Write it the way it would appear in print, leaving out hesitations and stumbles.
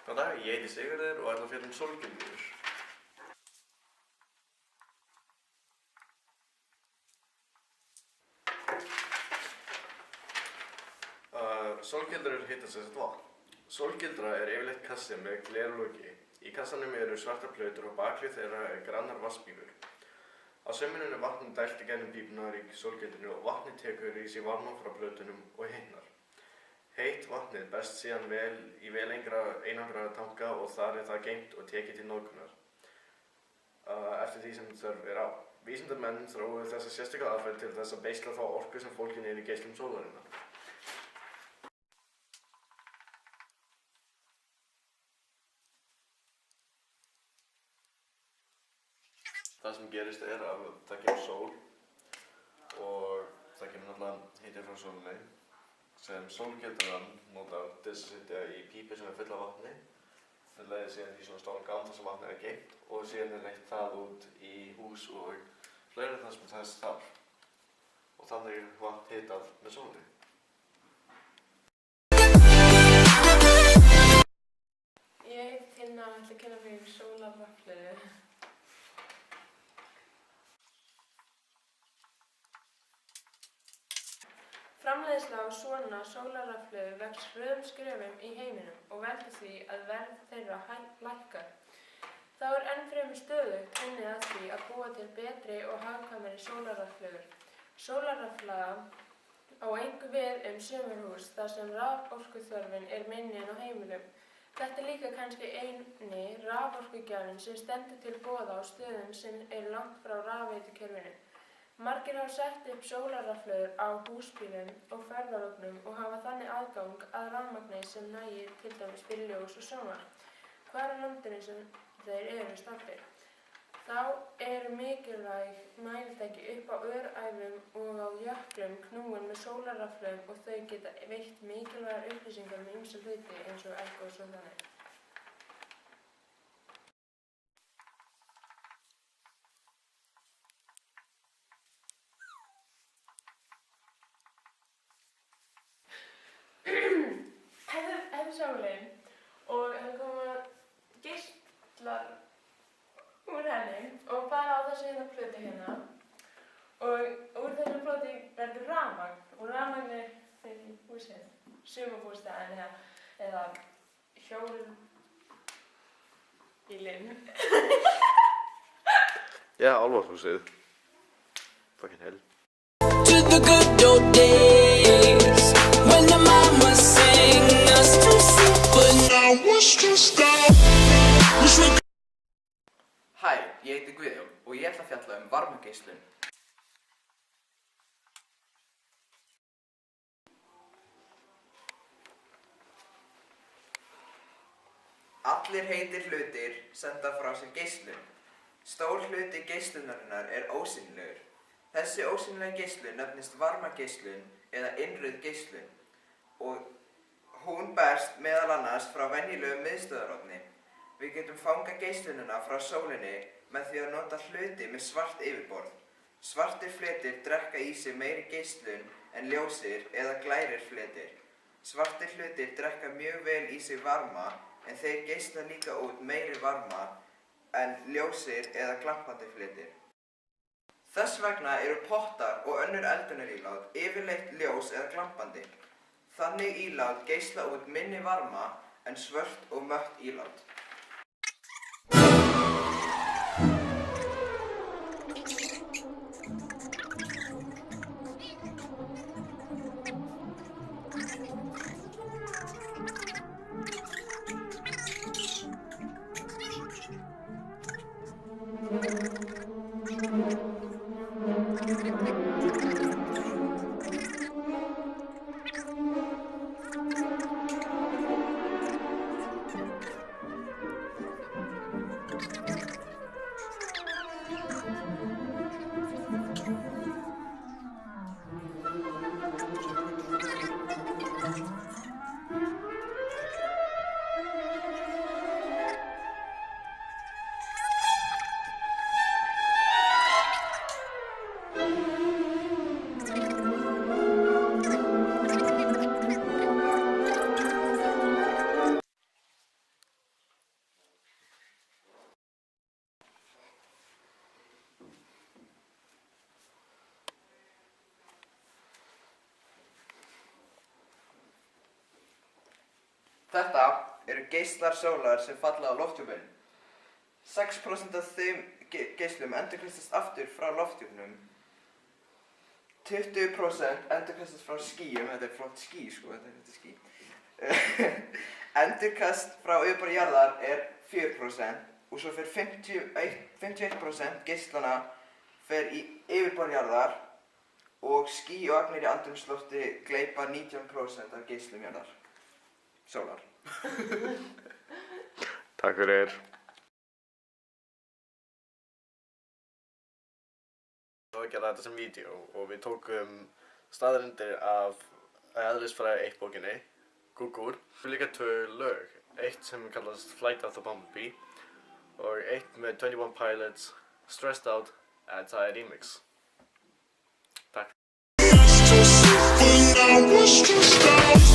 Góðan dag, ég heiti Sigurður og ætla að fjalla sólgildrur. Sólgildrur heita sem sagt vatn. Sólgildra yfirleitt kassi með glerloki. Í kassanum eru svartar plötur og bakhlið þeirra grannar vatnsbífur. Á sumrin er vatnið dælt í gegnum pípurnar í sólgildrunni og vatnið tekur í sig varma frá plötunum og hitnar. Heitt vatnið berst síðan í vel einangraða tanka og þar er það geymt og tekið til notkunar eftir því sem þörf er á. Vísindamenn þróuðu þessa sérstaka aðferð til þess að beisla þá orku sem fólgin er í geislum sólarinnar. Það sem gerist er að það kemur sól og það kemur náttúrulega hiti frá sólinni sem sólgildran notar til þess að setja í pípu sem er full af vatni. Það leiðir síðan í svona stóran gám þar sem vatnið er geymt og síðan er leitt það út í hús og fleiri þar sem þess þarf. Og þannig er vatn hitað með sólinni. Ég heiti Tinna og ætla að kynna fyrir sólarrafhlöðu. Framleiðsla á svona sólarrafhlöðu vex hröðum skrefum í heiminum og veldur því að verð þeirra lækkar. Þá er ennfremur stöðugt unnið að því að búa til betri og hagkvæmari sólarrafhlöður. Sólarrafhlaða á einkum við sumarhús þar sem raforkuþörfin er minni en á heimilum. Þetta er líka kannski eini raforkugjafinn sem stendur til boða á stöðum sem eru langt frá rafveitukerfinu. Margir hafa sett upp sólarrafhlöður á húsbílum og ferðalögnum og hafa þannig aðgang að rafmagni sem nægir til dæmis fyrir ljós og sjónvarp, hvar á landinu sem þeir eru staddir. Þá eru mikilvæg mælitæki upp á öræfum og á jöklum knúin með sólarrafhlöðum og þau geta veitt mikilvægar upplýsingar um ýmsa hluti eins og eldgos og þannig. Þetta er sólin og það koma geislar úr henni og fara á þessu hérna plötu hérna og úr þessu plötu verður rafmagn og rafmagnið fer í húsið, sumarbústaðinn eða hjólbílinn. Já, álfahúsið. Fucking hell. To the good old days when the mama sang us to sleep, but now it's just us. Hæ, ég heiti Guðjón og ég ætla að fjalla varmageislun. Allir heitir hlutir senda frá sér geislun. Stór hluti geislunarinnar er ósýnilegur. Þessi ósýnilega geislun nefnist varmageislun eða innrauð geislun og hún berst meðal annars frá venjulegum miðstöðvarofni. Við getum fangað geislunina frá sólinni með því að nota hluti með svart yfirborð. Svartir fletir drekka í sig meiri geislun en ljósir eða glærir fletir. Svartir hlutir drekka mjög vel í sig varma en þeir geisla líka út meiri varma en ljósir eða glampandi fletir. Þess vegna eru pottar og önnur eldunarílát yfirleitt ljós eða glampandi. Þannig ílát geisla út minni varma en svört og mött ílát. Þetta eru geislar sólar sem falla á lofthjúpinn. 6% af þeim geislum endurkastast aftur frá lofthjúpnum. 20% endurkastast frá skýjum, þetta er flott ský sko, þetta er ský. Endurkast frá yfirborði jarðar er 4% og svo fer 51% geislana fer í yfirborði jarðar og ský og agnir í andrúmslofti gleypa 19% af geislum jarðar. Sólar. Takk fyrir. Við að gera þetta sem vídeo og við tókum staðreyndir af eðlisfræði 1 bókinni, Google. Við líka 2 lög, eitt sem kallast Flight of the Bumblebee og eitt með 21 Pilots, Stressed Out, Anti Remix. Takk. When I was too stout.